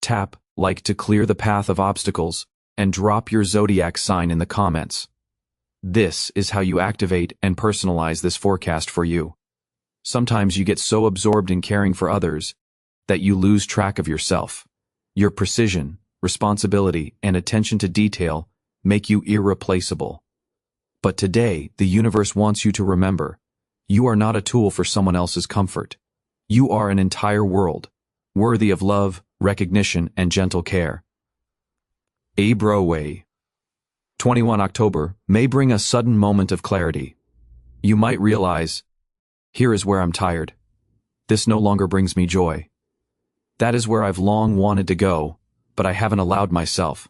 tap like to clear the path of obstacles, and drop your zodiac sign in the comments. This is how you activate and personalize this forecast for you. Sometimes you get so absorbed in caring for others that you lose track of yourself. Your precision, responsibility, and attention to detail make you irreplaceable. But today, the universe wants you to remember, you are not a tool for someone else's comfort. You are an entire world, worthy of love, recognition, and gentle care. Abroway. 21 October may bring a sudden moment of clarity. You might realize, here is where I'm tired. This no longer brings me joy. That is where I've long wanted to go, but I haven't allowed myself.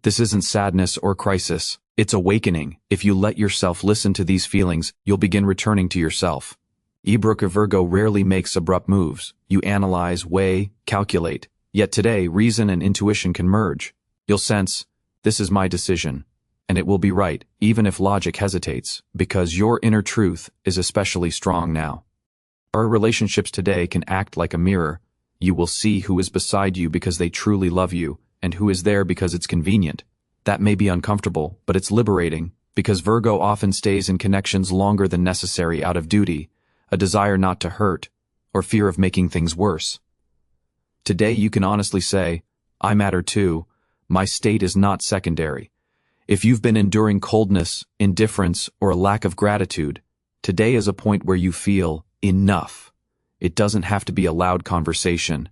This isn't sadness or crisis, it's awakening. If you let yourself listen to these feelings, you'll begin returning to yourself. Virgo rarely makes abrupt moves. You analyze, weigh, calculate. Yet today, reason and intuition can merge. You'll sense, this is my decision, and it will be right, even if logic hesitates, because your inner truth is especially strong now. Our relationships today can act like a mirror. You will see who is beside you because they truly love you, and who is there because it's convenient. That may be uncomfortable, but it's liberating, because Virgo often stays in connections longer than necessary out of duty, a desire not to hurt, or fear of making things worse. Today you can honestly say, I matter too. My state is not secondary. If you've been enduring coldness, indifference, or a lack of gratitude, today is a point where you feel enough. It doesn't have to be a loud conversation.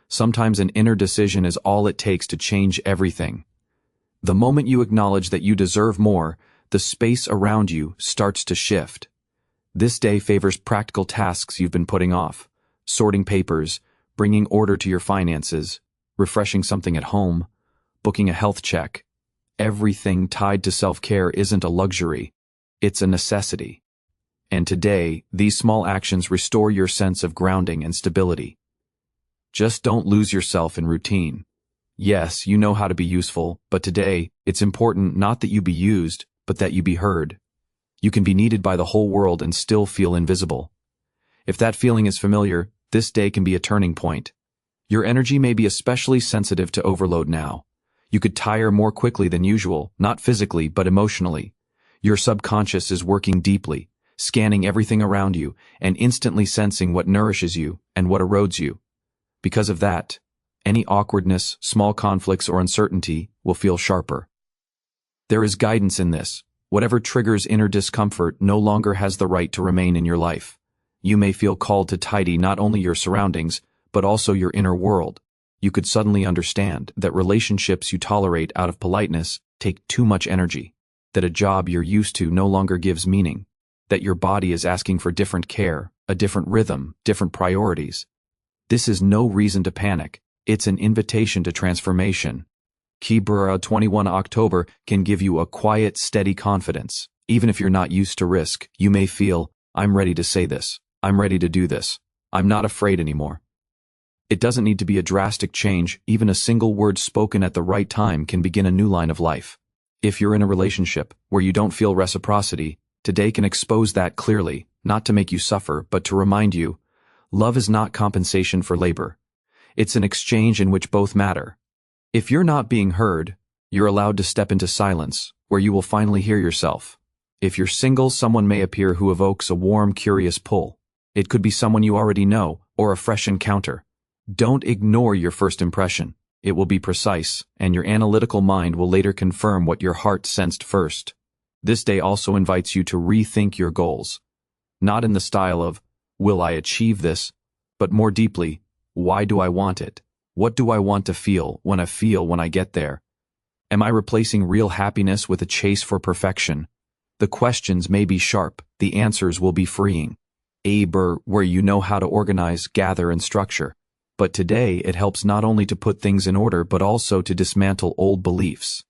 Sometimes an inner decision is all it takes to change everything. The moment you acknowledge that you deserve more, the space around you starts to shift. This day favors practical tasks you've been putting off, sorting papers, bringing order to your finances, refreshing something at home, booking a health check. Everything tied to self-care isn't a luxury, it's a necessity. And today, these small actions restore your sense of grounding and stability. Just don't lose yourself in routine. Yes, you know how to be useful, but today, it's important not that you be used, but that you be heard. You can be needed by the whole world and still feel invisible. If that feeling is familiar, this day can be a turning point. Your energy may be especially sensitive to overload now. You could tire more quickly than usual, not physically, but emotionally. Your subconscious is working deeply, scanning everything around you, and instantly sensing what nourishes you and what erodes you. Because of that, any awkwardness, small conflicts, or uncertainty will feel sharper. There is guidance in this. Whatever triggers inner discomfort no longer has the right to remain in your life. You may feel called to tidy not only your surroundings, but also your inner world. You could suddenly understand that relationships you tolerate out of politeness take too much energy, that a job you're used to no longer gives meaning, that your body is asking for different care, a different rhythm, different priorities. This is no reason to panic. It's an invitation to transformation. Kibera 21 October can give you a quiet, steady confidence. Even if you're not used to risk, you may feel, I'm ready to say this. I'm ready to do this. I'm not afraid anymore. It doesn't need to be a drastic change. Even a single word spoken at the right time can begin a new line of life. If you're in a relationship where you don't feel reciprocity, today can expose that clearly, not to make you suffer, but to remind you, love is not compensation for labor. It's an exchange in which both matter. If you're not being heard, you're allowed to step into silence, where you will finally hear yourself. If you're single, someone may appear who evokes a warm, curious pull. It could be someone you already know, or a fresh encounter. Don't ignore your first impression. It will be precise, and your analytical mind will later confirm what your heart sensed first. This day also invites you to rethink your goals. Not in the style of, will I achieve this? But more deeply, why do I want it? What do I want to feel when I get there? Am I replacing real happiness with a chase for perfection? The questions may be sharp, the answers will be freeing. Where you know how to organize, gather, and structure. But today it helps not only to put things in order but also to dismantle old beliefs.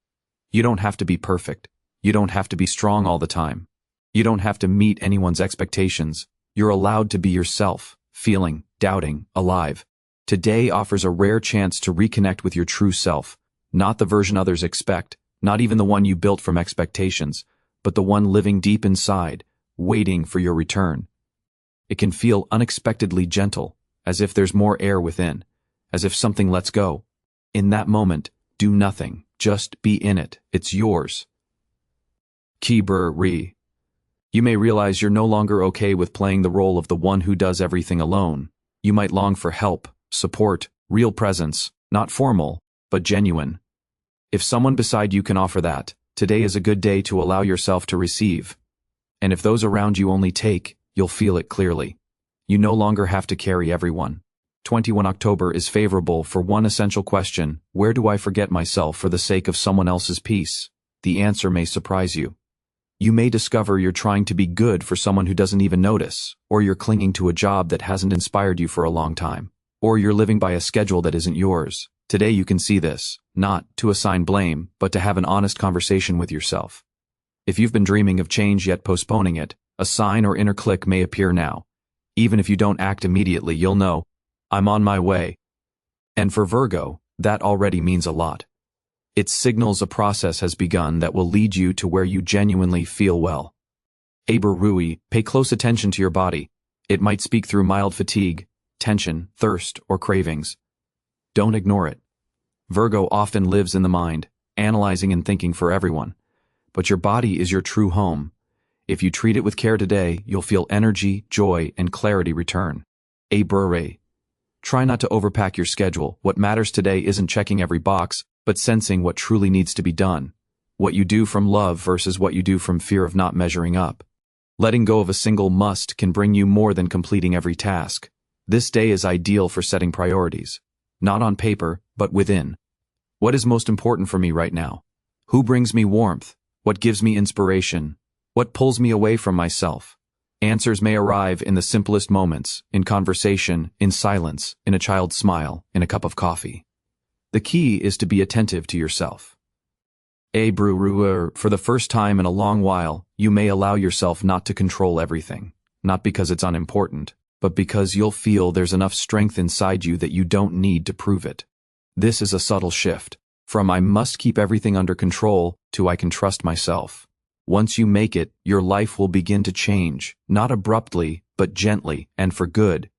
You don't have to be perfect. You don't have to be strong all the time. You don't have to meet anyone's expectations. You're allowed to be yourself, feeling, doubting, alive. Today offers a rare chance to reconnect with your true self, not the version others expect, not even the one you built from expectations, but the one living deep inside, waiting for your return. It can feel unexpectedly gentle, as if there's more air within, as if something lets go. In that moment, do nothing. Just be in it. It's yours. Re. You may realize you're no longer okay with playing the role of the one who does everything alone. You might long for help, support, real presence, not formal, but genuine. If someone beside you can offer that, today is a good day to allow yourself to receive. And if those around you only take, you'll feel it clearly. You no longer have to carry everyone. 21 October is favorable for one essential question: where do I forget myself for the sake of someone else's peace? The answer may surprise you. You may discover you're trying to be good for someone who doesn't even notice, or you're clinging to a job that hasn't inspired you for a long time, or you're living by a schedule that isn't yours. Today you can see this, not to assign blame, but to have an honest conversation with yourself. If you've been dreaming of change yet postponing it, a sign or inner click may appear now. Even if you don't act immediately, you'll know, I'm on my way. And for Virgo, that already means a lot. It signals a process has begun that will lead you to where you genuinely feel well. Rui, pay close attention to your body. It might speak through mild fatigue, tension, thirst, or cravings. Don't ignore it. Virgo often lives in the mind, analyzing and thinking for everyone. But your body is your true home. If you treat it with care today, you'll feel energy, joy, and clarity return. Try not to overpack your schedule. What matters today isn't checking every box, but sensing what truly needs to be done. What you do from love versus what you do from fear of not measuring up. Letting go of a single must can bring you more than completing every task. This day is ideal for setting priorities. Not on paper, but within. What is most important for me right now? Who brings me warmth? What gives me inspiration? What pulls me away from myself? Answers may arrive in the simplest moments, in conversation, in silence, in a child's smile, in a cup of coffee. The key is to be attentive to yourself. For the first time in a long while, you may allow yourself not to control everything, not because it's unimportant, but because you'll feel there's enough strength inside you that you don't need to prove it. This is a subtle shift, from I must keep everything under control to I can trust myself. Once you make it, your life will begin to change, not abruptly, but gently, and for good.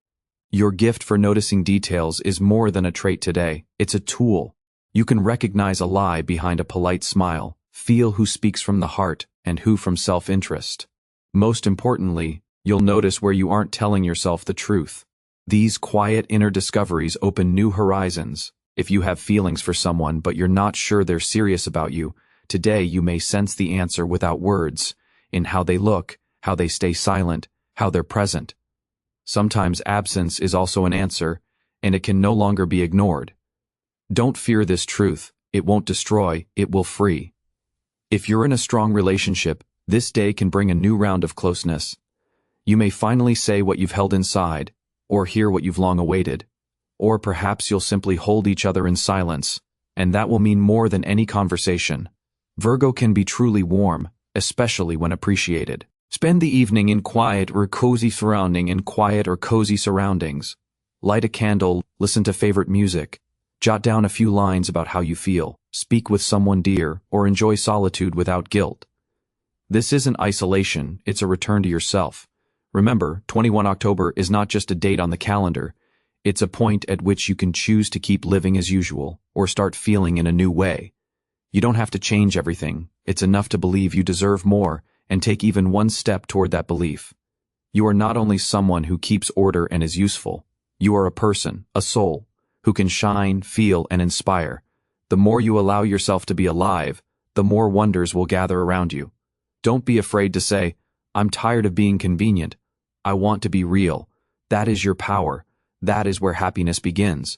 Your gift for noticing details is more than a trait today, it's a tool. You can recognize a lie behind a polite smile, feel who speaks from the heart and who from self-interest. Most importantly, you'll notice where you aren't telling yourself the truth. These quiet inner discoveries open new horizons. If you have feelings for someone but you're not sure they're serious about you, today you may sense the answer without words, in how they look, how they stay silent, how they're present. Sometimes absence is also an answer, and it can no longer be ignored. Don't fear this truth. It won't destroy, it will free. If you're in a strong relationship, this day can bring a new round of closeness. You may finally say what you've held inside, or hear what you've long awaited. Or perhaps you'll simply hold each other in silence, and that will mean more than any conversation. Virgo can be truly warm, especially when appreciated. Spend the evening in quiet or cozy surroundings. Light a candle, listen to favorite music. Jot down a few lines about how you feel, speak with someone dear, or enjoy solitude without guilt. This isn't isolation, it's a return to yourself. Remember, 21 October is not just a date on the calendar. It's a point at which you can choose to keep living as usual, or start feeling in a new way. You don't have to change everything. It's enough to believe you deserve more, and take even one step toward that belief. You are not only someone who keeps order and is useful. You are a person, a soul, who can shine, feel, and inspire. The more you allow yourself to be alive, the more wonders will gather around you. Don't be afraid to say, I'm tired of being convenient. I want to be real. That is your power. That is where happiness begins.